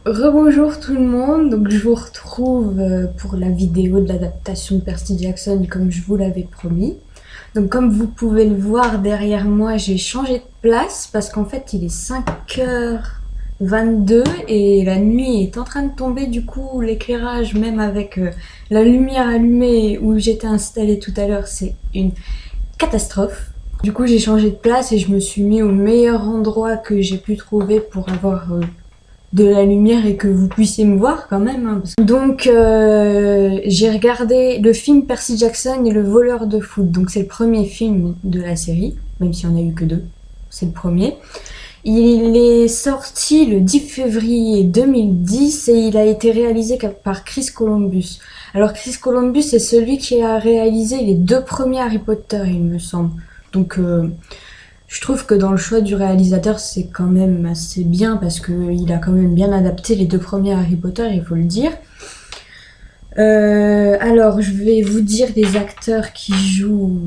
Rebonjour tout le monde, donc je vous retrouve pour la vidéo de l'adaptation de Percy Jackson comme je vous l'avais promis. Donc comme vous pouvez le voir derrière moi, j'ai changé de place parce qu'en fait il est 5h22 et la nuit est en train de tomber. Du coup l'éclairage, même avec la lumière allumée où j'étais installée tout à l'heure, c'est une catastrophe. Du coup j'ai changé de place et je me suis mis au meilleur endroit que j'ai pu trouver pour avoir de la lumière et que vous puissiez me voir quand même, hein. Donc j'ai regardé le film Percy Jackson et le voleur de foot. Donc c'est le premier film de la série, même s'il n'y en a eu que deux. C'est le premier. Il est sorti le 10 février 2010 et il a été réalisé par Chris Columbus. Alors Chris Columbus c'est celui qui a réalisé les deux premiers Harry Potter, il me semble. Donc je trouve que dans le choix du réalisateur, c'est quand même assez bien parce qu'il a quand même bien adapté les deux premiers Harry Potter, il faut le dire. Alors, je vais vous dire les acteurs qui jouent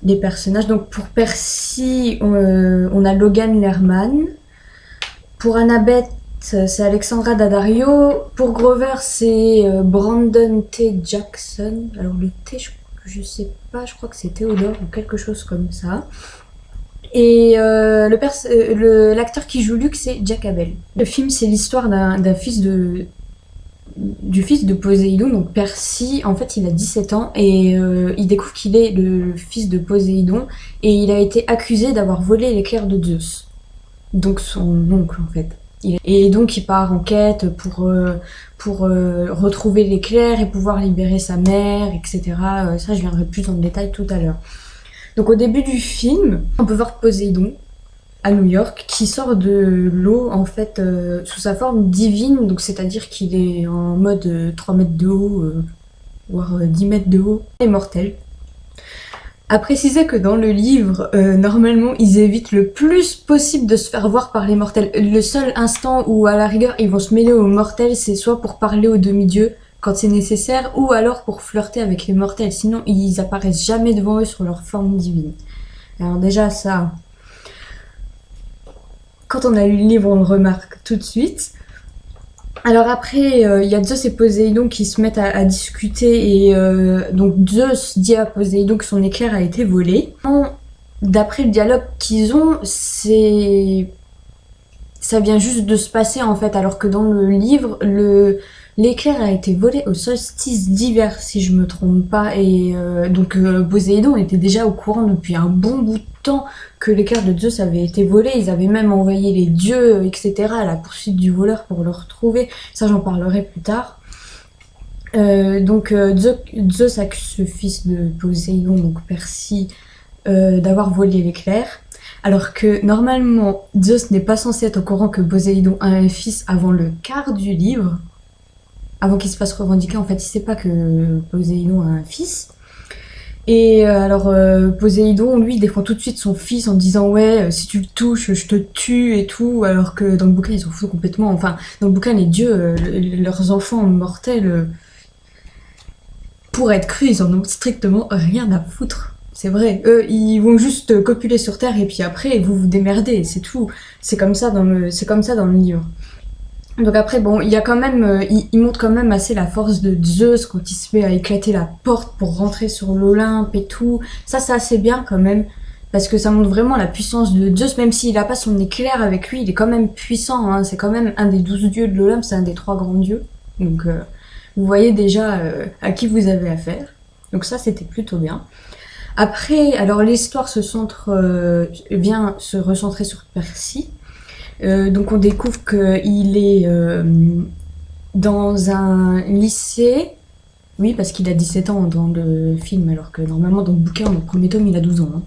les personnages. Donc, pour Percy, on a Logan Lerman. Pour Annabeth, c'est Alexandra Daddario. Pour Grover, c'est Brandon T. Jackson. Alors, le T, je sais pas, je crois que c'est Théodore ou quelque chose comme ça. Et l'acteur qui joue Luke, c'est Jack Abel. Le film, c'est l'histoire du fils de Poséidon, donc Percy. En fait, il a 17 ans et il découvre qu'il est le fils de Poséidon et il a été accusé d'avoir volé l'éclair de Zeus. Donc son oncle, en fait. Et donc, il part en quête pour retrouver l'éclair et pouvoir libérer sa mère, etc. Ça, je viendrai plus en détail tout à l'heure. Donc au début du film, on peut voir Poséidon à New York qui sort de l'eau en fait sous sa forme divine, donc c'est-à-dire qu'il est en mode 3 mètres de haut, voire 10 mètres de haut, et mortel. À préciser que dans le livre, normalement, ils évitent le plus possible de se faire voir par les mortels. Le seul instant où, à la rigueur, ils vont se mêler aux mortels, c'est soit pour parler aux demi-dieux, quand c'est nécessaire, ou alors pour flirter avec les mortels. Sinon, ils apparaissent jamais devant eux sur leur forme divine. Alors déjà, ça, quand on a lu le livre, on le remarque tout de suite. Alors après, il y a Zeus et Poséidon qui se mettent à discuter et donc Zeus dit à Poséidon que son éclair a été volé. D'après le dialogue qu'ils ont, ça vient juste de se passer en fait, alors que dans le livre, l'éclair a été volé au solstice d'hiver, si je me trompe pas. Et donc Poséidon était déjà au courant depuis un bon bout de temps que l'éclair de Zeus avait été volé. Ils avaient même envoyé les dieux, etc. à la poursuite du voleur pour le retrouver. Ça, j'en parlerai plus tard. Donc Zeus accuse le fils de Poséidon, donc Percy, d'avoir volé l'éclair. Alors que normalement, Zeus n'est pas censé être au courant que Poséidon a un fils avant le quart du livre. Avant qu'il se fasse revendiquer, en fait, il sait pas que Poséidon a un fils. Et alors Poséidon, lui, défend tout de suite son fils en disant ouais, si tu le touches, je te tue et tout. Alors que dans le bouquin, ils s'en foutent complètement. Enfin, dans le bouquin, les dieux, leurs enfants mortels, pour être crus, ils en ont strictement rien à foutre. C'est vrai, eux, ils vont juste copuler sur Terre et puis après, vous vous démerdez, c'est tout. C'est comme ça dans le livre. Donc après, bon, il y a quand même, il montre quand même assez la force de Zeus quand il se met à éclater la porte pour rentrer sur l'Olympe et tout. Ça, c'est assez bien quand même, parce que ça montre vraiment la puissance de Zeus, même s'il a pas son éclair avec lui, il est quand même puissant, hein. C'est quand même un des 12 dieux de l'Olympe, c'est un des 3 grands dieux. Donc vous voyez déjà à qui vous avez affaire. Donc ça, c'était plutôt bien. Après, alors l'histoire vient se recentrer sur Percy. Donc on découvre qu'il est dans un lycée. Oui, parce qu'il a 17 ans dans le film, alors que normalement dans le bouquin, dans le premier tome, il a 12 ans. Hein.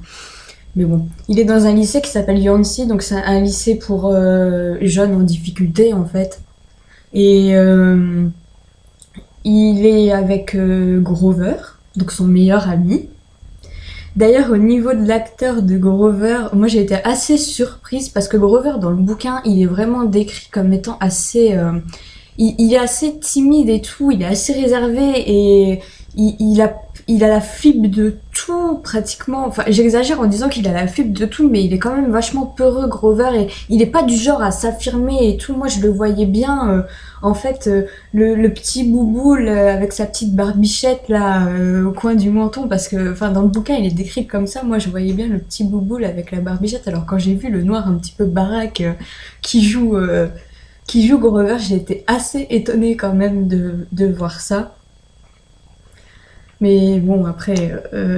Mais bon, il est dans un lycée qui s'appelle Yancy, donc c'est un lycée pour jeunes en difficulté en fait. Et il est avec Grover, donc son meilleur ami. D'ailleurs, au niveau de l'acteur de Grover, moi j'ai été assez surprise parce que Grover, dans le bouquin, il est vraiment décrit comme étant assez. Il est assez timide et tout, il est assez réservé et il a la fibre de tout pratiquement. Enfin, j'exagère en disant qu'il a la fibre de tout, mais il est quand même vachement peureux, Grover, et il est pas du genre à s'affirmer et tout. Moi, je le voyais bien, en fait, le petit bouboule avec sa petite barbichette là au coin du menton, parce que, enfin, dans le bouquin, il est décrit comme ça. Moi, je voyais bien le petit bouboule avec la barbichette. Alors, quand j'ai vu le noir un petit peu baraque qui joue. Qui joue Grover, j'ai été assez étonnée quand même de voir ça. Mais bon, après,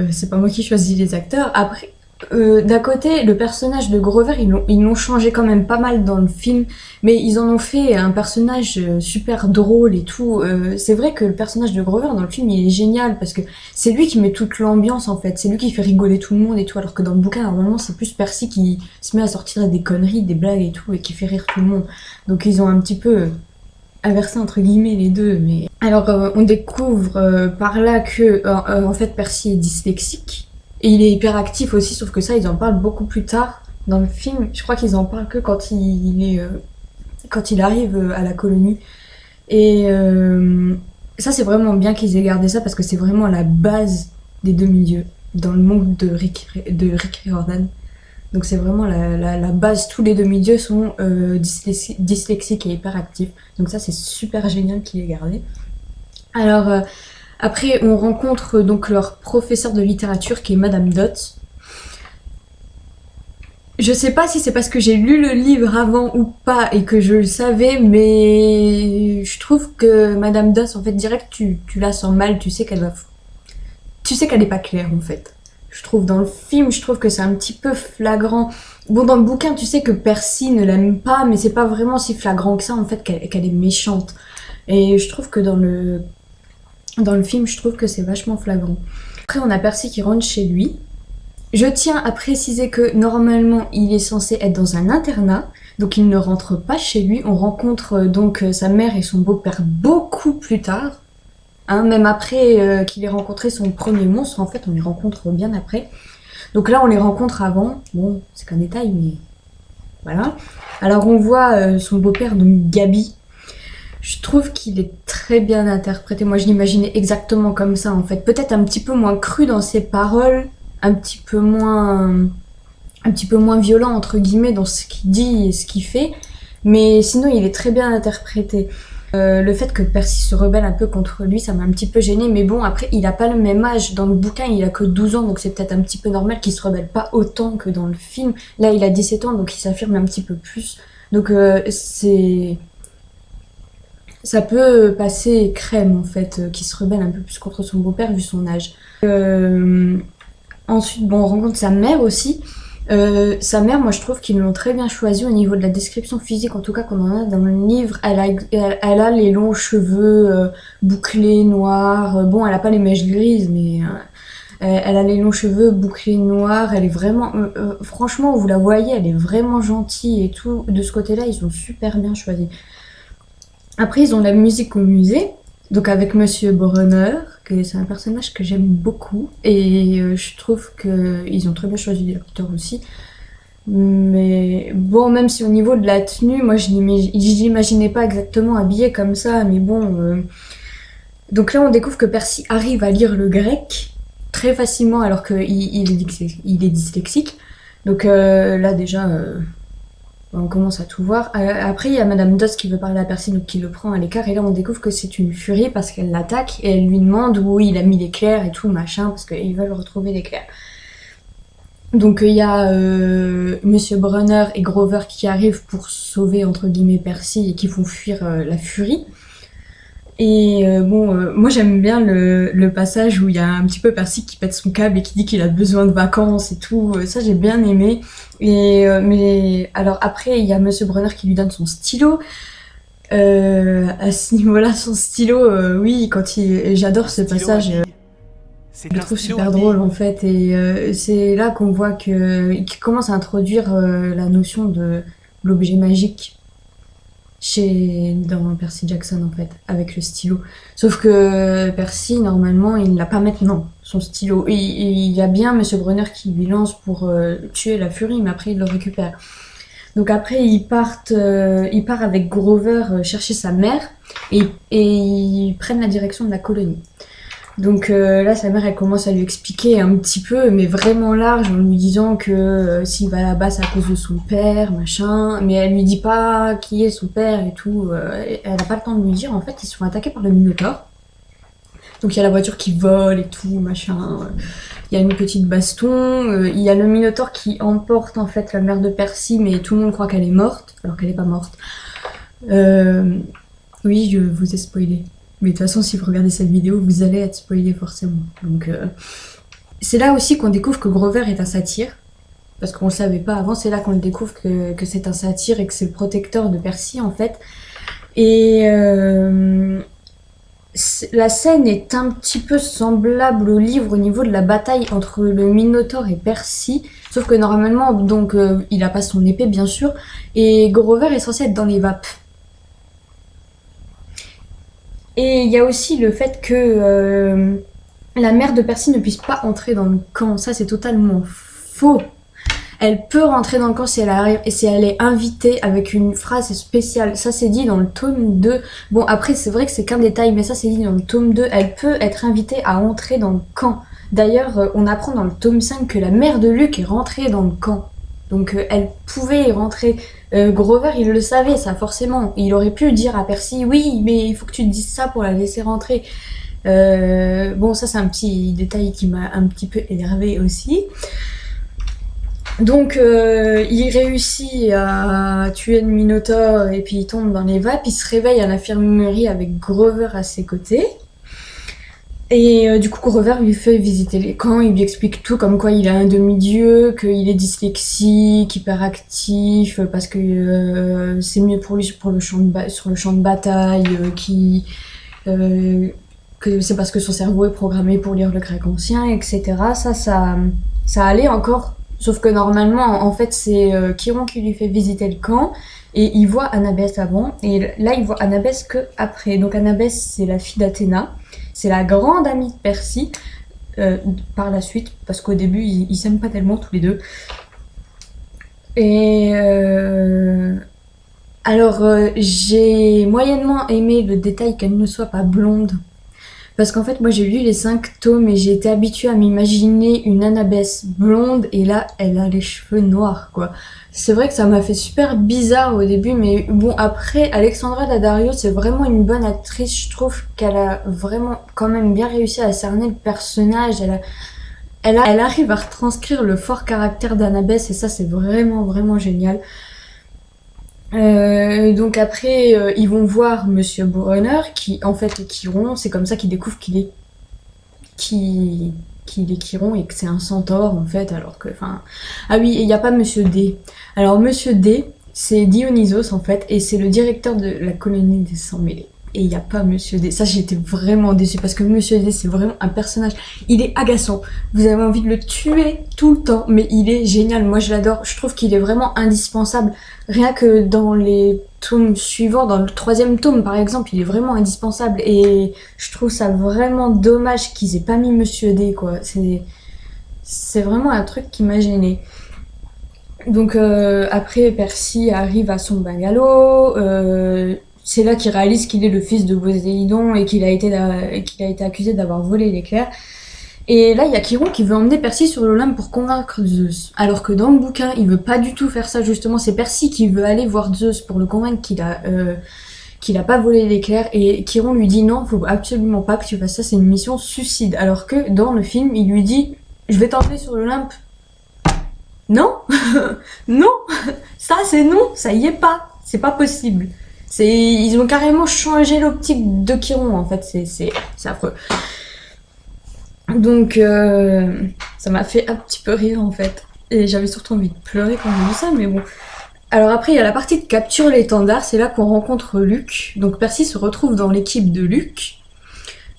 c'est pas moi qui choisis les acteurs. Après, d'un côté, le personnage de Grover, ils l'ont changé quand même pas mal dans le film, mais ils en ont fait un personnage super drôle et tout. C'est vrai que le personnage de Grover dans le film, il est génial parce que c'est lui qui met toute l'ambiance en fait. C'est lui qui fait rigoler tout le monde et tout, alors que dans le bouquin, normalement, c'est plus Percy qui se met à sortir des conneries, des blagues et tout, et qui fait rire tout le monde. Donc ils ont un petit peu inversé entre guillemets les deux. Mais alors on découvre par là que en fait Percy est dyslexique et il est hyperactif aussi, sauf que ça ils en parlent beaucoup plus tard dans le film. Je crois qu'ils en parlent que quand il arrive à la colonie. Et ça c'est vraiment bien qu'ils aient gardé ça parce que c'est vraiment la base des deux milieux dans le monde de Rick Riordan. Donc c'est vraiment la base, tous les demi-dieux sont dyslexiques et hyperactifs. Donc ça c'est super génial qu'il ait gardé. Alors après on rencontre donc leur professeur de littérature qui est Madame Dot. Je sais pas si c'est parce que j'ai lu le livre avant ou pas et que je le savais, mais je trouve que Madame Dot, en fait, direct tu la sens mal, tu sais qu'elle est pas claire en fait. Je trouve dans le film, je trouve que c'est un petit peu flagrant. Bon, dans le bouquin, tu sais que Percy ne l'aime pas, mais c'est pas vraiment si flagrant que ça en fait qu'elle est méchante. Et je trouve que dans le film, je trouve que c'est vachement flagrant. Après, on a Percy qui rentre chez lui. Je tiens à préciser que normalement, il est censé être dans un internat, donc il ne rentre pas chez lui. On rencontre donc sa mère et son beau-père beaucoup plus tard. Hein, même après qu'il ait rencontré son premier monstre, en fait, on les rencontre bien après. Donc là, on les rencontre avant. Bon, c'est qu'un détail, mais voilà. Alors, on voit son beau-père, donc Gabi. Je trouve qu'il est très bien interprété. Moi, je l'imaginais exactement comme ça, en fait. Peut-être un petit peu moins cru dans ses paroles, un petit peu moins violent, entre guillemets, dans ce qu'il dit et ce qu'il fait. Mais sinon, il est très bien interprété. Le fait que Percy se rebelle un peu contre lui, ça m'a un petit peu gêné. Mais bon, après, il a pas le même âge. Dans le bouquin, il a que 12 ans, donc c'est peut-être un petit peu normal qu'il se rebelle pas autant que dans le film. Là, il a 17 ans, donc il s'affirme un petit peu plus. Donc ça peut passer crème, en fait, qu'il se rebelle un peu plus contre son beau-père, vu son âge. Ensuite, bon, on rencontre sa mère aussi. Sa mère, moi je trouve qu'ils l'ont très bien choisi au niveau de la description physique, en tout cas qu'on en a dans le livre. Elle a les longs cheveux bouclés, noirs. Bon, elle a pas les mèches grises, mais elle a les longs cheveux bouclés noirs. Elle est vraiment... franchement, vous la voyez, elle est vraiment gentille et tout. De ce côté-là, ils ont super bien choisi. Après, ils ont la musique au musée. Donc avec Monsieur Brunner, que c'est un personnage que j'aime beaucoup. Et je trouve qu'ils ont très bien choisi l'acteur aussi. Mais bon, même si au niveau de la tenue, moi je l'imaginais pas exactement habillé comme ça, mais bon. Donc là, on découvre que Percy arrive à lire le grec très facilement alors qu'il est dyslexique. Donc là, déjà, on commence à tout voir. Après, il y a Madame Doss qui veut parler à Percy, donc qui le prend à l'écart. Et là, on découvre que c'est une furie parce qu'elle l'attaque et elle lui demande où il a mis l'éclair et tout, machin, parce qu'ils veulent retrouver l'éclair. Donc il y a Monsieur Brunner et Grover qui arrivent pour sauver entre guillemets Percy et qui font fuir la furie. Et moi j'aime bien le passage où il y a un petit peu Percy qui pète son câble et qui dit qu'il a besoin de vacances et tout. Ça j'ai bien aimé. Et mais alors après il y a Monsieur Brunner qui lui donne son stylo. À ce niveau-là, son stylo, oui, j'adore ce passage. Je le trouve super drôle en fait, et c'est là qu'on voit qu'il commence à introduire la notion de l'objet magique dans Percy Jackson en fait, avec le stylo. Sauf que Percy, normalement, il l'a pas maintenant, son stylo. Et il y a bien Monsieur Brunner qui lui lance pour tuer la furie, mais après il le récupère. Donc après, il part avec Grover chercher sa mère, et ils prennent la direction de la colonie. Donc là, sa mère, elle commence à lui expliquer un petit peu, mais vraiment large, en lui disant que s'il va là-bas, c'est à cause de son père, machin. Mais elle lui dit pas qui est son père et tout. Elle a pas le temps de lui dire. En fait, ils se sont attaqués par le Minotaure. Donc il y a la voiture qui vole et tout, machin. Il y a une petite baston. Il y a le Minotaure qui emporte en fait la mère de Percy, mais tout le monde croit qu'elle est morte, alors qu'elle est pas morte. Oui, je vous ai spoilé. Mais de toute façon, si vous regardez cette vidéo, vous allez être spoilé forcément. Donc, c'est là aussi qu'on découvre que Grover est un satyre. Parce qu'on le savait pas avant, c'est là qu'on le découvre que c'est un satyre et que c'est le protecteur de Percy en fait. Et la scène est un petit peu semblable au livre au niveau de la bataille entre le Minotaure et Percy. Sauf que normalement, donc, il a pas son épée bien sûr. Et Grover est censé être dans les vapes. Et il y a aussi le fait que la mère de Percy ne puisse pas entrer dans le camp. Ça, c'est totalement faux. Elle peut rentrer dans le camp si elle arrive et si elle est invitée avec une phrase spéciale. Ça, c'est dit dans le tome 2. Bon, après, c'est vrai que c'est qu'un détail, mais ça, c'est dit dans le tome 2. Elle peut être invitée à entrer dans le camp. D'ailleurs, on apprend dans le tome 5 que la mère de Luke est rentrée dans le camp. Donc, elle pouvait y rentrer. Grover, il le savait, ça, forcément. Il aurait pu dire à Percy, oui, mais il faut que tu te dises ça pour la laisser rentrer. Bon, ça, c'est un petit détail qui m'a un petit peu énervé aussi. Donc, il réussit à tuer le Minotaure et puis il tombe dans les vapes. Il se réveille à l'infirmerie avec Grover à ses côtés. Et du coup, Grover lui fait visiter les camps, il lui explique tout, comme quoi il a un demi-dieu, qu'il est dyslexique, hyperactif, parce que c'est mieux pour lui sur le champ de bataille, que c'est parce que son cerveau est programmé pour lire le grec ancien, etc. Ça allait encore. Sauf que normalement, en fait, c'est Chiron qui lui fait visiter le camp, et il voit Annabeth avant, et là, il voit Annabeth que après. Donc Annabeth, c'est la fille d'Athéna. C'est la grande amie de Percy par la suite, parce qu'au début, ils s'aiment pas tellement tous les deux. Et alors, j'ai moyennement aimé le détail qu'elle ne soit pas blonde. Parce qu'en fait, moi j'ai lu les 5 tomes et j'ai été habituée à m'imaginer une Annabeth blonde et là, elle a les cheveux noirs, quoi. C'est vrai que ça m'a fait super bizarre au début, mais bon, après, Alexandra Daddario, c'est vraiment une bonne actrice. Je trouve qu'elle a vraiment quand même bien réussi à cerner le personnage. Elle arrive à retranscrire le fort caractère d'Annabeth et ça, c'est vraiment, vraiment génial. Donc après, ils vont voir Monsieur Brunner, qui en fait est Chiron. C'est comme ça qu'ils découvrent qu'il est Chiron et que c'est un centaure en fait, alors que, enfin, ah oui, il n'y a pas Monsieur D. Alors Monsieur D, c'est Dionysos en fait, et c'est le directeur de la colonie des Sans-Mêlés. Et il n'y a pas Monsieur D. Ça, j'étais vraiment déçue parce que Monsieur D, c'est vraiment un personnage. Il est agaçant. Vous avez envie de le tuer tout le temps, mais il est génial. Moi, je l'adore. Je trouve qu'il est vraiment indispensable. Rien que dans les tomes suivants, dans le 3e tome par exemple, il est vraiment indispensable. Et je trouve ça vraiment dommage qu'ils aient pas mis Monsieur D, quoi. C'est vraiment un truc qui m'a gênée. Donc après, Percy arrive à son bungalow. C'est là qu'il réalise qu'il est le fils de Poséidon et qu'il a été accusé d'avoir volé l'éclair. Et là, il y a Chiron qui veut emmener Percy sur l'Olympe pour convaincre Zeus. Alors que dans le bouquin, il veut pas du tout faire ça, justement. C'est Percy qui veut aller voir Zeus pour le convaincre qu'il a pas volé l'éclair. Et Chiron lui dit non, faut absolument pas que tu fasses ça, c'est une mission suicide. Alors que dans le film, il lui dit je vais t'emmener sur l'Olympe. Non, non, ça c'est non, ça y est pas, c'est pas possible. Ils ont carrément changé l'optique de Chiron en fait, c'est affreux. Donc ça m'a fait un petit peu rire en fait. Et j'avais surtout envie de pleurer quand j'ai vu ça, mais bon. Alors après il y a la partie de capture l'étendard, c'est là qu'on rencontre Luke. Donc Percy se retrouve dans l'équipe de Luke.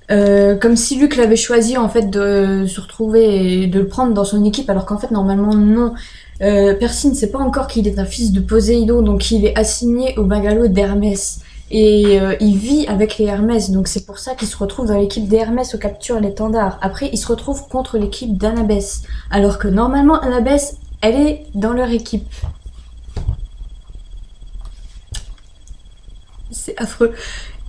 Comme si Luke l'avait choisi en fait de se retrouver et de le prendre dans son équipe, alors qu'en fait normalement non. Percy ne sait pas encore qu'il est un fils de Poséidon, donc il est assigné au bungalow d'Hermès. Et il vit avec les Hermès, donc c'est pour ça qu'il se retrouve dans l'équipe d'Hermès au capture l'étendard. Après, il se retrouve contre l'équipe d'Annabeth, alors que normalement Annabeth, elle est dans leur équipe. C'est affreux.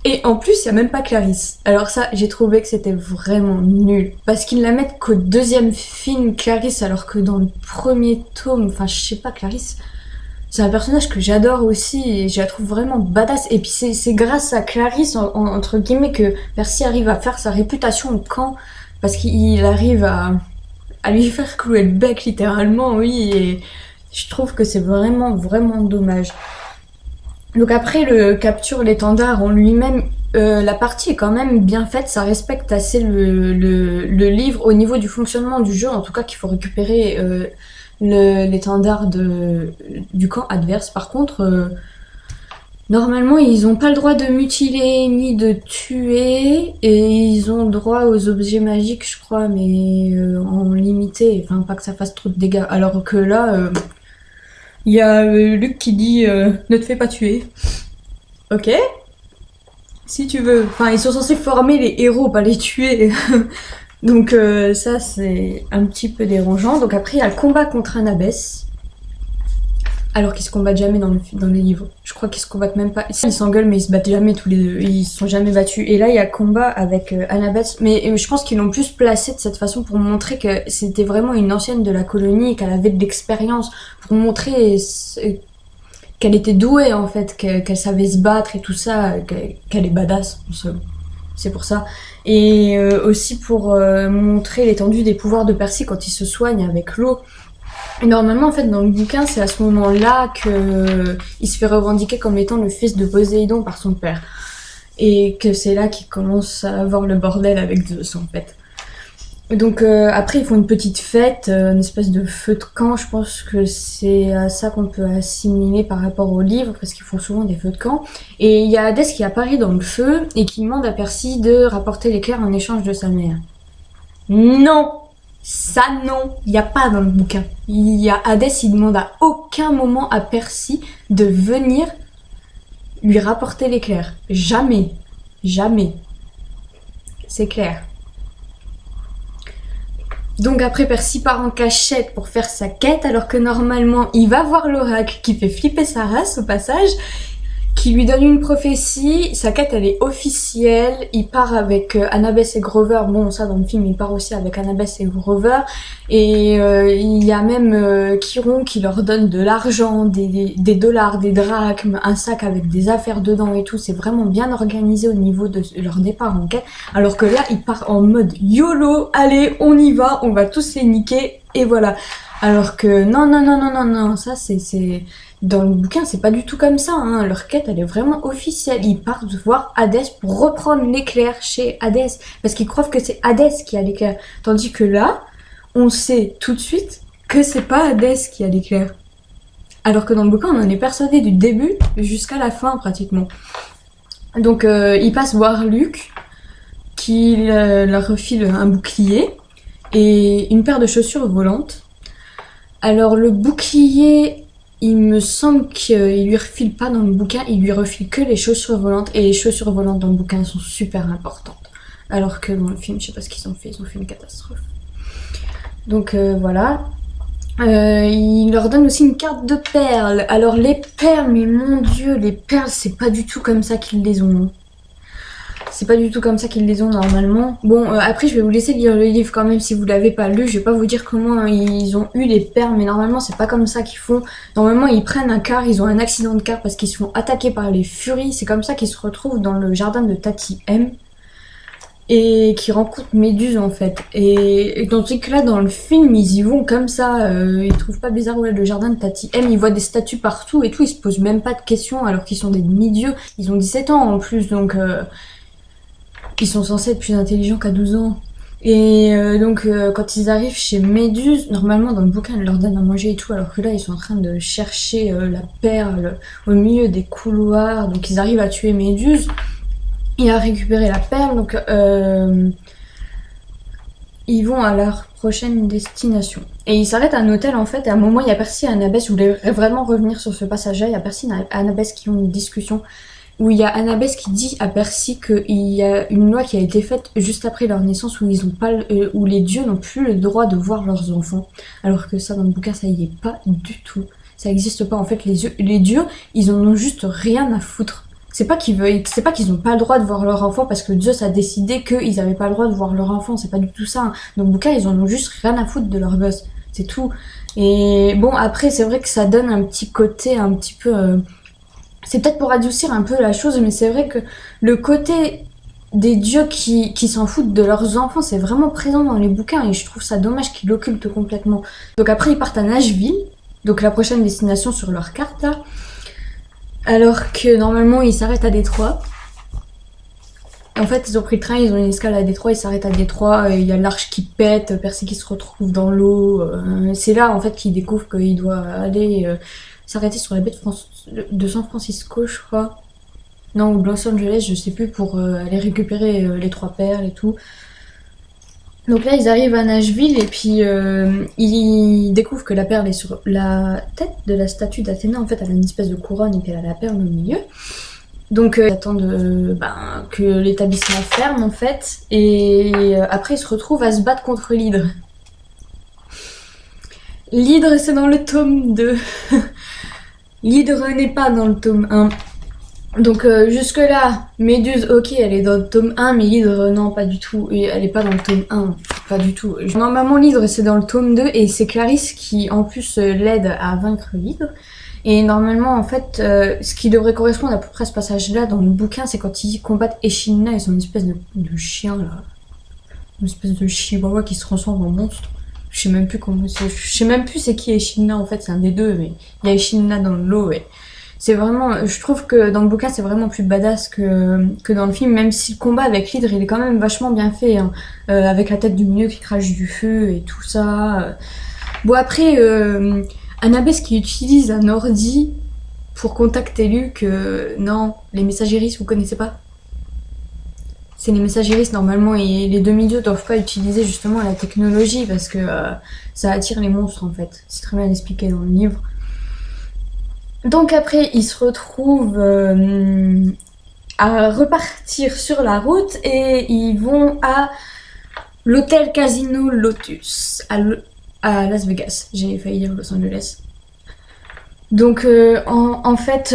Et en plus, il y a même pas Clarisse. Alors ça, j'ai trouvé que c'était vraiment nul. Parce qu'ils la mettent qu'au deuxième film, Clarisse, alors que dans le premier tome, enfin je sais pas, Clarisse, c'est un personnage que j'adore aussi et je la trouve vraiment badass. Et puis c'est grâce à Clarisse, entre guillemets, que Percy arrive à faire sa réputation au camp. Parce qu'il arrive à lui faire clouer le bec littéralement, oui. Et je trouve que c'est vraiment, vraiment dommage. Donc après le capture l'étendard en lui-même, la partie est quand même bien faite, ça respecte assez le livre au niveau du fonctionnement du jeu, en tout cas qu'il faut récupérer l'étendard du camp adverse. Par contre, normalement ils ont pas le droit de mutiler ni de tuer, et ils ont droit aux objets magiques je crois, mais en limité, enfin pas que ça fasse trop de dégâts. Alors que là, il y a Luc qui dit ne te fais pas tuer. Ok, si tu veux. Enfin, ils sont censés former les héros, pas les tuer. Donc ça, c'est un petit peu dérangeant. Donc après, il y a le combat contre Annabeth. Alors qu'ils se combattent jamais dans les livres. Je crois qu'ils se combattent même pas. Ils s'engueulent, mais ils se battent jamais tous les deux. Ils se sont jamais battus. Et là, il y a combat avec Annabeth. Mais je pense qu'ils l'ont plus placé de cette façon pour montrer que c'était vraiment une ancienne de la colonie et qu'elle avait de l'expérience. Pour montrer qu'elle était douée, en fait. Qu'elle savait se battre et tout ça. Qu'elle est badass, en somme. C'est pour ça. Et aussi pour montrer l'étendue des pouvoirs de Percy quand il se soigne avec l'eau. Et normalement, en fait, dans le bouquin, c'est à ce moment-là qu'il se fait revendiquer comme étant le fils de Poséidon par son père. Et que c'est là qu'il commence à avoir le bordel avec Zeus, en fait. Donc après, ils font une petite fête, une espèce de feu de camp. Je pense que c'est à ça qu'on peut assimiler par rapport au livre, parce qu'ils font souvent des feux de camp. Et il y a Hadès qui apparaît dans le feu et qui demande à Percy de rapporter l'éclair en échange de sa mère. Non! Ça non, il n'y a pas dans le bouquin. Il y a Hadès, il demande à aucun moment à Percy de venir lui rapporter l'éclair. Jamais. Jamais. C'est clair. Donc après, Percy part en cachette pour faire sa quête, alors que normalement, il va voir l'oracle qui fait flipper sa race au passage, qui lui donne une prophétie. Sa quête, elle est officielle. Il part avec Annabeth et Grover. Bon, ça, dans le film, il part aussi avec Annabeth et Grover. Et il y a même Chiron qui leur donne de l'argent, des dollars, des drachmes, un sac avec des affaires dedans et tout. C'est vraiment bien organisé au niveau de leur départ en quête. Alors que là, il part en mode YOLO. Allez, on y va, on va tous les niquer. Et voilà. Alors que non, ça c'est... Dans le bouquin, c'est pas du tout comme ça, hein. Leur quête, elle est vraiment officielle. Ils partent voir Hadès pour reprendre l'éclair chez Hadès, parce qu'ils croient que c'est Hadès qui a l'éclair. Tandis que là, on sait tout de suite que c'est pas Hadès qui a l'éclair. Alors que dans le bouquin, on en est persuadé du début jusqu'à la fin, pratiquement. Donc, ils passent voir Luc, qui leur refile un bouclier et une paire de chaussures volantes. Alors, le bouclier... Il me semble qu'il lui refile pas dans le bouquin, il lui refile que les chaussures volantes. Et les chaussures volantes dans le bouquin sont super importantes. Alors que dans le film, je sais pas ce qu'ils ont fait une catastrophe. Donc voilà. Il leur donne aussi une carte de perles. Alors les perles, mais mon dieu, les perles, c'est pas du tout comme ça qu'ils les ont. C'est pas du tout comme ça qu'ils les ont normalement. Bon, après je vais vous laisser lire le livre quand même si vous l'avez pas lu. Je vais pas vous dire comment ils ont eu les perles, mais normalement c'est pas comme ça qu'ils font. Normalement ils prennent un car, ils ont un accident de car parce qu'ils se font attaquer par les furies. C'est comme ça qu'ils se retrouvent dans le jardin de Tati M. Et qui rencontrent Méduse en fait. Et tandis que là dans le film ils y vont comme ça, ils trouvent pas bizarre où est le jardin de Tati M, ils voient des statues partout et tout, ils se posent même pas de questions alors qu'ils sont des demi-dieux. Ils ont 17 ans en plus donc... Ils sont censés être plus intelligents qu'à 12 ans. Et donc quand ils arrivent chez Méduse, normalement dans le bouquin elle leur donne à manger et tout, alors que là ils sont en train de chercher la perle au milieu des couloirs. Donc ils arrivent à tuer Méduse et à récupérer la perle. Donc ils vont à leur prochaine destination. Et ils s'arrêtent à un hôtel en fait, et à un moment il y a Percy et Annabeth, je voulais vraiment revenir sur ce passage-là, il y a Percy et Annabeth qui ont une discussion où il y a Annabeth qui dit à Percy qu'il y a une loi qui a été faite juste après leur naissance où ils ont pas, où les dieux n'ont plus le droit de voir leurs enfants, alors que ça dans le bouquin ça y est pas du tout, ça existe pas en fait. Les dieux ils en ont juste rien à foutre, c'est pas qu'ils ont pas le droit de voir leur enfant parce que Zeus a décidé qu'ils avaient pas le droit de voir leur enfant, c'est pas du tout ça, hein. Dans le bouquin, ils en ont juste rien à foutre de leur gosse, c'est tout. Et bon, après, c'est vrai que ça donne un petit côté un petit peu... c'est peut-être pour adoucir un peu la chose, mais c'est vrai que le côté des dieux qui s'en foutent de leurs enfants, c'est vraiment présent dans les bouquins et je trouve ça dommage qu'ils l'occultent complètement. Donc après, ils partent à Nashville, donc la prochaine destination sur leur carte là, alors que normalement ils s'arrêtent à Détroit. En fait, ils ont pris le train, ils ont une escale à Détroit, ils s'arrêtent à Détroit, et il y a l'arche qui pète, Percy qui se retrouve dans l'eau. C'est là en fait qu'il découvre qu'il doit aller s'arrêter sur la baie de San Francisco, je crois. Non, ou de Los Angeles, je sais plus, pour aller récupérer les trois perles et tout. Donc là, ils arrivent à Nashville et puis ils découvrent que la perle est sur la tête de la statue d'Athéna. En fait, elle a une espèce de couronne et puis elle a la perle au milieu. Donc ils attendent que l'établissement ferme en fait. Et après, ils se retrouvent à se battre contre l'hydre. L'hydre, c'est dans le tome 2. L'hydre n'est pas dans le tome 1. Donc jusque là, Méduse, ok, elle est dans le tome 1, mais l'hydre, non, pas du tout. Et elle est pas dans le tome 1, pas du tout. Normalement, l'hydre, c'est dans le tome 2, et c'est Clarisse qui, en plus, l'aide à vaincre l'hydre. Et normalement, en fait, ce qui devrait correspondre à peu près à ce passage-là dans le bouquin, c'est quand ils combattent Echidna, ils sont une espèce de chien, là. Une espèce de chihuahua qui se transforme en monstre. Je sais même plus comment c'est. Je sais même plus c'est qui Echidna, en fait, c'est un des deux, mais il y a Echidna dans l'eau, et... c'est vraiment, je trouve que dans le bouquin c'est vraiment plus badass que dans le film, même si le combat avec l'hydre il est quand même vachement bien fait, hein. Avec la tête du milieu qui crache du feu et tout ça. Bon après, Annabeth qui utilise un ordi pour contacter Luke, non, les messageries vous connaissez pas? C'est les messageries normalement et les demi-dieux doivent pas utiliser justement la technologie parce que ça attire les monstres en fait. C'est très bien expliqué dans le livre. Donc après, ils se retrouvent à repartir sur la route et ils vont à l'hôtel Casino Lotus à Las Vegas. J'ai failli dire Los Angeles. Donc en fait,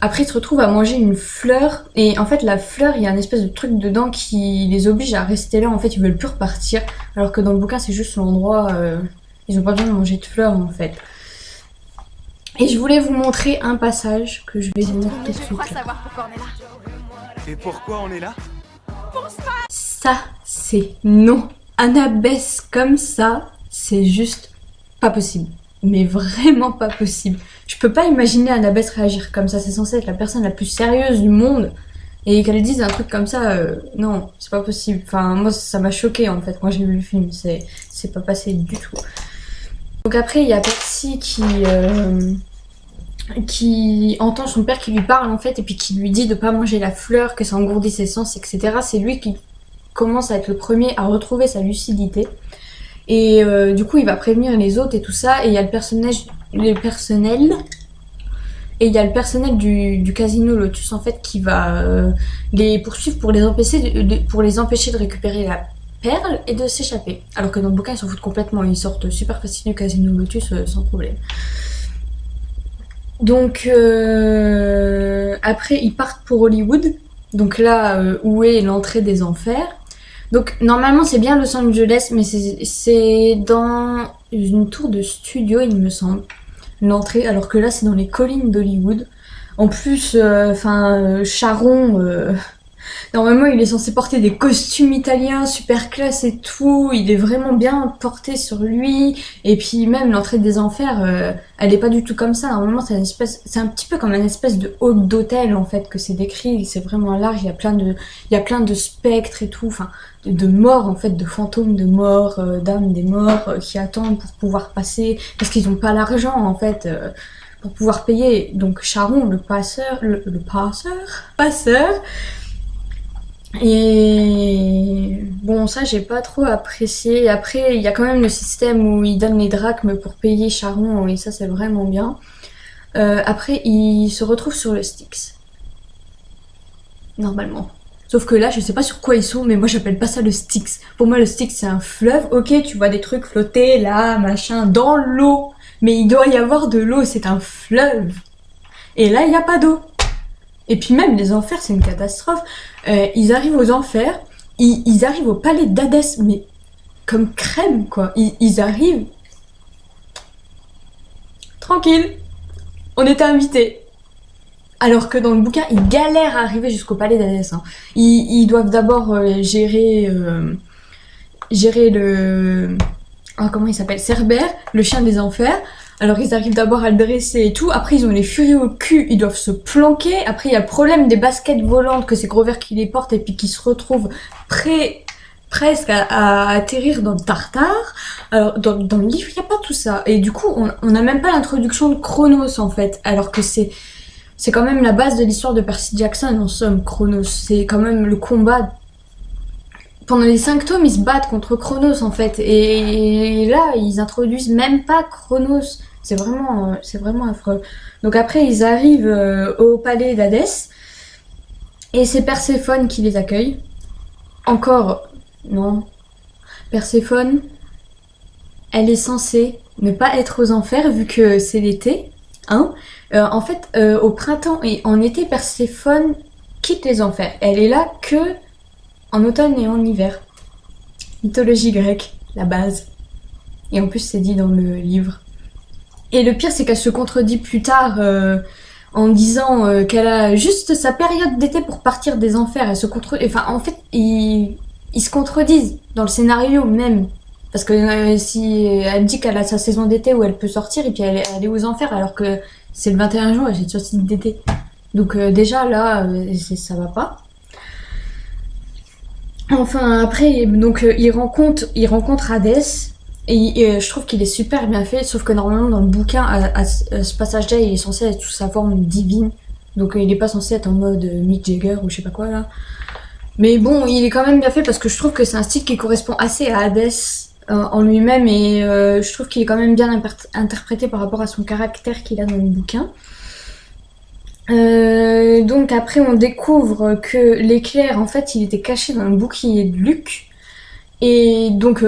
après ils se retrouvent à manger une fleur et en fait la fleur, il y a un espèce de truc dedans qui les oblige à rester là. En fait, ils veulent plus repartir, alors que dans le bouquin c'est juste l'endroit. Ils ont pas besoin de manger de fleurs en fait. Et je voulais vous montrer un passage que je vais vous montrer tout de suite. Et pourquoi on est là? Ça, c'est non. Annabeth comme ça, c'est juste pas possible. Mais vraiment pas possible. Je peux pas imaginer Annabeth réagir comme ça. C'est censé être la personne la plus sérieuse du monde. Et qu'elle dise un truc comme ça, non, c'est pas possible. Enfin, moi, ça m'a choqué en fait quand j'ai vu le film. C'est pas passé du tout. Donc après, il y a Percy qui entend son père qui lui parle en fait et puis qui lui dit de pas manger la fleur, que ça engourdit ses sens, etc. C'est lui qui commence à être le premier à retrouver sa lucidité. Et du coup, il va prévenir les autres et tout ça. Et il y a le personnel du Casino Lotus en fait qui va les poursuivre pour les empêcher de récupérer la perle et de s'échapper. Alors que dans le bouquin, ils s'en foutent complètement. Ils sortent super facile du Casino Lotus sans problème. Donc après, ils partent pour Hollywood. Donc là, où est l'entrée des enfers. Donc normalement c'est bien Los Angeles, mais c'est dans une tour de studio, il me semble, l'entrée, alors que là c'est dans les collines d'Hollywood. En plus, Charon, normalement il est censé porter des costumes italiens super classe et tout, il est vraiment bien porté sur lui. Et puis même l'entrée des enfers, elle est pas du tout comme ça. Normalement c'est un petit peu comme un espèce de hall d'hôtel en fait que c'est décrit. C'est vraiment large, il y a plein de spectres et tout, enfin de morts en fait, de fantômes de morts, d'âmes des morts qui attendent pour pouvoir passer parce qu'ils ont pas l'argent en fait. Pour pouvoir payer. Donc Charon, le passeur, et bon, ça j'ai pas trop apprécié. Après, il y a quand même le système où ils donnent les drachmes pour payer Charon, et ça c'est vraiment bien. Après, ils se retrouvent sur le Styx. Normalement. Sauf que là, je sais pas sur quoi ils sont, mais moi j'appelle pas ça le Styx. Pour moi, le Styx c'est un fleuve. Ok, tu vois des trucs flotter là, machin, dans l'eau. Mais il doit y avoir de l'eau, c'est un fleuve. Et là, il n'y a pas d'eau. Et puis même les enfers, c'est une catastrophe. Ils arrivent aux enfers, ils arrivent au palais d'Hadès, mais comme crème, quoi. Ils arrivent tranquille, on était invités. Alors que dans le bouquin, ils galèrent à arriver jusqu'au palais d'Hadès. Hein. Ils doivent d'abord gérer le... Ah, comment il s'appelle, Cerbère, le chien des enfers. Alors ils arrivent d'abord à le dresser et tout. Après ils ont les furies au cul, ils doivent se planquer. Après il y a le problème des baskets volantes, que c'est Grover qui les porte et puis qui se retrouvent presque à atterrir dans le Tartare. Alors dans le livre il n'y a pas tout ça. Et du coup on n'a même pas l'introduction de Chronos en fait. Alors que c'est quand même la base de l'histoire de Percy Jackson en somme, Chronos. C'est quand même le combat. Pendant les 5 tomes, ils se battent contre Chronos en fait. Et là, ils introduisent même pas Chronos. C'est vraiment affreux. Donc après, ils arrivent au palais d'Hadès. Et c'est Perséphone qui les accueille. Encore, non. Perséphone, elle est censée ne pas être aux enfers vu que c'est l'été. Hein. En fait, au printemps et en été, Perséphone quitte les enfers. Elle est là que en automne et en hiver. Mythologie grecque, la base. Et en plus, c'est dit dans le livre. Et le pire, c'est qu'elle se contredit plus tard en disant qu'elle a juste sa période d'été pour partir des enfers. Elle se contredit. Enfin, en fait, ils se contredisent dans le scénario même. Parce que si elle dit qu'elle a sa saison d'été où elle peut sortir et puis elle est aux enfers alors que c'est le 21 juin, elle est sur site d'été. Donc déjà là, ça va pas. Enfin après, donc il rencontre Hadès et je trouve qu'il est super bien fait, sauf que normalement dans le bouquin, à ce passage-là, il est censé être sous sa forme divine, donc il est pas censé être en mode Mick Jagger ou je sais pas quoi là. Mais bon, il est quand même bien fait parce que je trouve que c'est un style qui correspond assez à Hadès en lui-même et je trouve qu'il est quand même bien interprété par rapport à son caractère qu'il a dans le bouquin. Donc après on découvre que l'éclair en fait il était caché dans le bouclier de Luke et donc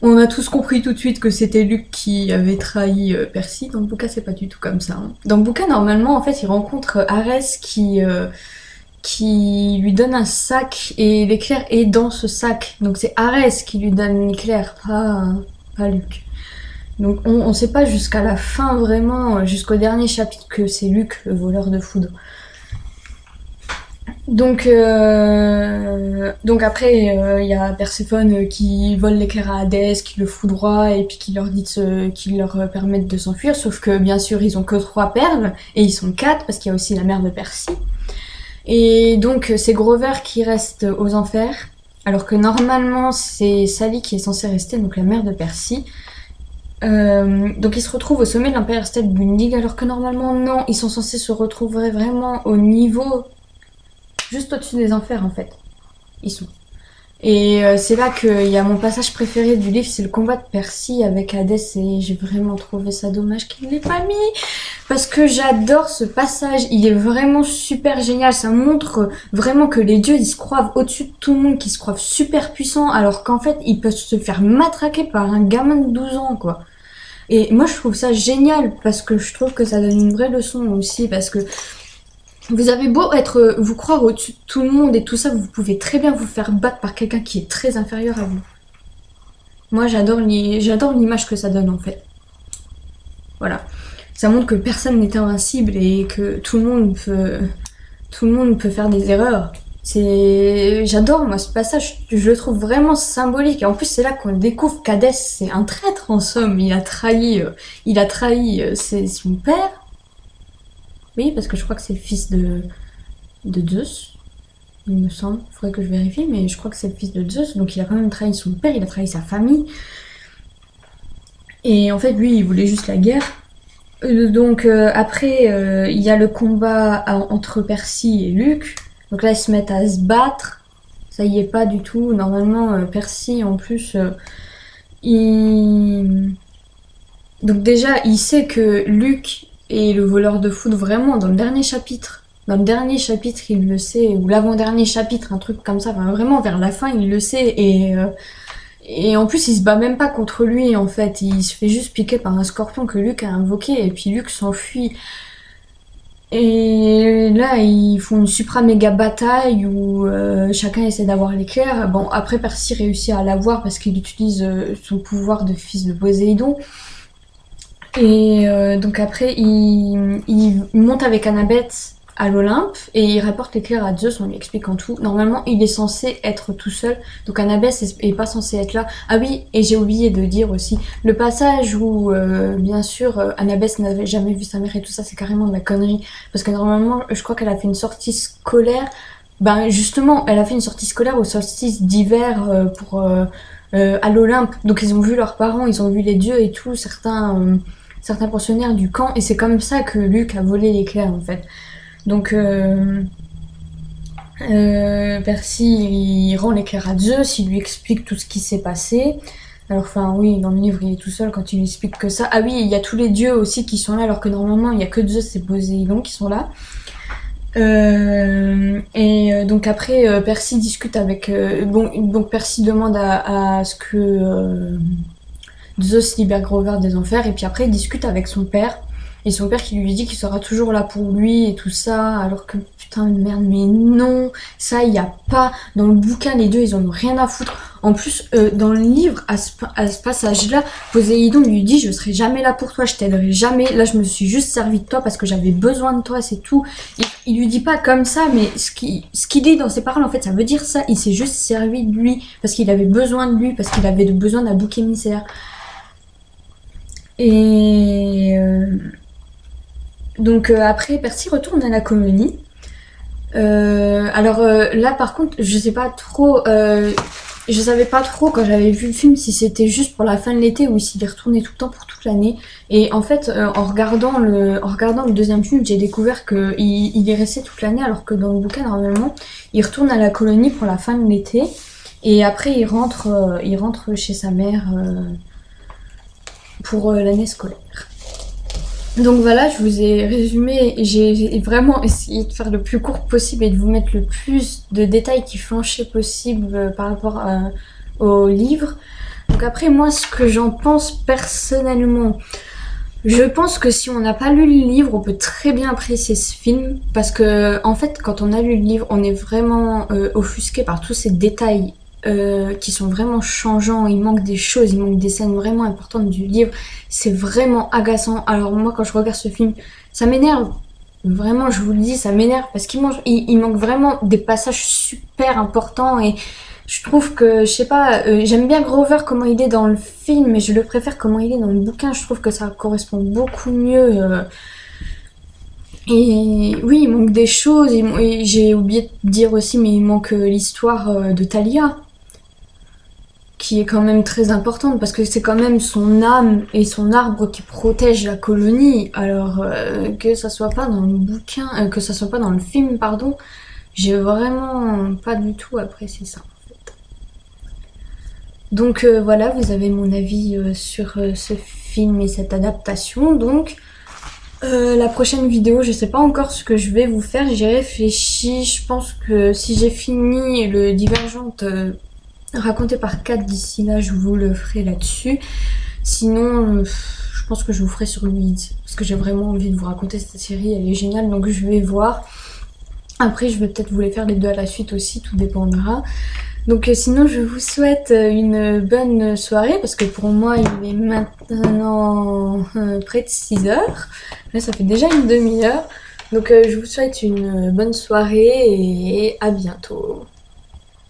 on a tous compris tout de suite que c'était Luke qui avait trahi Percy. Dans le bouquin c'est pas du tout comme ça. Hein. Dans le bouquin normalement en fait il rencontre Arès qui lui donne un sac et l'éclair est dans ce sac. Donc c'est Arès qui lui donne l'éclair, pas Luke. Donc on sait pas jusqu'à la fin vraiment, jusqu'au dernier chapitre que c'est Luke le voleur de foudre. Donc après il y a Perséphone qui vole l'éclair à Hadès, qui le foudroie et puis qui leur permettent de s'enfuir. Sauf que bien sûr ils ont que 3 perles et ils sont 4 parce qu'il y a aussi la mère de Percy. Et donc c'est Grover qui reste aux enfers, alors que normalement c'est Sally qui est censée rester, donc la mère de Percy. Donc ils se retrouvent au sommet de l'Empire State Building alors que normalement non, ils sont censés se retrouver vraiment au niveau juste au-dessus des enfers en fait. Ils sont. Et c'est là qu'il y a mon passage préféré du livre, c'est le combat de Percy avec Hadès et j'ai vraiment trouvé ça dommage qu'il ne l'ait pas mis parce que j'adore ce passage, il est vraiment super génial, ça montre vraiment que les dieux ils se croient au-dessus de tout le monde, qu'ils se croient super puissants alors qu'en fait ils peuvent se faire matraquer par un gamin de 12 ans quoi. Et moi je trouve ça génial parce que je trouve que ça donne une vraie leçon aussi parce que vous avez beau vous croire au-dessus de tout le monde et tout ça, vous pouvez très bien vous faire battre par quelqu'un qui est très inférieur à vous. Moi j'adore l'image que ça donne en fait. Voilà. Ça montre que personne n'est invincible et que tout le monde peut faire des erreurs. J'adore moi ce passage, je le trouve vraiment symbolique et en plus c'est là qu'on découvre qu'Hadès c'est un traître en somme, il a trahi son père. Oui, parce que je crois que c'est le fils de Zeus, il me semble, faudrait que je vérifie, mais je crois que c'est le fils de Zeus, donc il a quand même trahi son père, il a trahi sa famille. Et en fait lui il voulait juste la guerre. Donc après il y a le combat entre Percy et Luke. Donc là, ils se mettent à se battre. Ça y est pas du tout. Normalement, Percy, en plus, donc déjà, il sait que Luke est le voleur de foudre vraiment dans le dernier chapitre. Dans le dernier chapitre, il le sait, ou l'avant-dernier chapitre, un truc comme ça. Enfin, vraiment, vers la fin, il le sait. Et en plus, il se bat même pas contre lui, en fait. Il se fait juste piquer par un scorpion que Luke a invoqué. Et puis Luke s'enfuit. Et là, ils font une supra méga bataille où chacun essaie d'avoir l'éclair. Bon, après, Percy réussit à l'avoir parce qu'il utilise son pouvoir de fils de Poséidon. Et donc après, il monte avec Annabeth à l'Olympe et il rapporte l'éclair à Zeus en lui expliquant tout. Normalement, il est censé être tout seul, donc Annabeth est pas censée être là. Ah oui, et j'ai oublié de dire aussi, le passage où, bien sûr, Annabeth n'avait jamais vu sa mère et tout ça, c'est carrément de la connerie. Parce que normalement, je crois qu'elle a fait une sortie scolaire. Ben justement, elle a fait une sortie scolaire au solstice d'hiver à l'Olympe. Donc ils ont vu leurs parents, ils ont vu les dieux et tout, certains pensionnaires du camp, et c'est comme ça que Luc a volé l'éclair en fait. Donc Percy il rend l'éclair à Zeus, il lui explique tout ce qui s'est passé. Alors enfin oui, dans le livre il est tout seul quand il lui explique que ça. Ah oui, il y a tous les dieux aussi qui sont là, alors que normalement il y a que Zeus et Poséidon qui sont là. Donc après Percy discute avec donc Percy demande à ce que Zeus libère Grover des enfers, et puis après il discute avec son père, et son père qui lui dit qu'il sera toujours là pour lui et tout ça, alors que putain de merde, mais non, ça y a pas, dans le bouquin les deux ils en ont rien à foutre. En plus dans le livre à ce passage là, Poséidon lui dit je serai jamais là pour toi, je t'aiderai jamais, là je me suis juste servi de toi parce que j'avais besoin de toi, c'est tout. Il lui dit pas comme ça, mais ce qu'il dit dans ses paroles en fait ça veut dire ça, il s'est juste servi de lui parce qu'il avait besoin de lui, parce qu'il avait besoin d'un bouc émissaire. Et donc après, Percy retourne à la colonie. Là, par contre, je sais pas trop. Je savais pas trop quand j'avais vu le film si c'était juste pour la fin de l'été ou s'il est retourné tout le temps pour toute l'année. Et en fait, en regardant le deuxième film, j'ai découvert qu'il est resté toute l'année, alors que dans le bouquin, normalement, il retourne à la colonie pour la fin de l'été. Et après, il rentre chez sa mère pour l'année scolaire. Donc voilà, je vous ai résumé, j'ai vraiment essayé de faire le plus court possible et de vous mettre le plus de détails qui flanchaient possible par rapport au livre. Donc après, moi, ce que j'en pense personnellement, je pense que si on n'a pas lu le livre, on peut très bien apprécier ce film, parce que en fait, quand on a lu le livre, on est vraiment offusqué par tous ces détails qui sont vraiment changeants, il manque des choses, il manque des scènes vraiment importantes du livre, c'est vraiment agaçant. Alors moi quand je regarde ce film, ça m'énerve, vraiment je vous le dis, ça m'énerve parce il manque vraiment des passages super importants, et je trouve que, je sais pas, j'aime bien Grover comment il est dans le film, mais je le préfère comment il est dans le bouquin, je trouve que ça correspond beaucoup mieux. Et oui, il manque des choses, et j'ai oublié de dire aussi, mais il manque l'histoire de Thalia, qui est quand même très importante parce que c'est quand même son âme et son arbre qui protège la colonie. Alors que ça soit pas dans le bouquin, que ça soit pas dans le film, pardon, j'ai vraiment pas du tout apprécié ça en fait. Donc voilà, vous avez mon avis sur ce film et cette adaptation. Donc la prochaine vidéo, je sais pas encore ce que je vais vous faire, j'ai réfléchi. Je pense que si j'ai fini le Divergente raconté par Kat d'ici là, je vous le ferai là-dessus. Sinon, je pense que je vous ferai sur Weeds, parce que j'ai vraiment envie de vous raconter cette série, elle est géniale, donc je vais voir. Après, je vais peut-être vous les faire les deux à la suite aussi, tout dépendra. Donc sinon, je vous souhaite une bonne soirée, parce que pour moi, il est maintenant près de 6 heures. Là, ça fait déjà une demi-heure. Donc je vous souhaite une bonne soirée et à bientôt.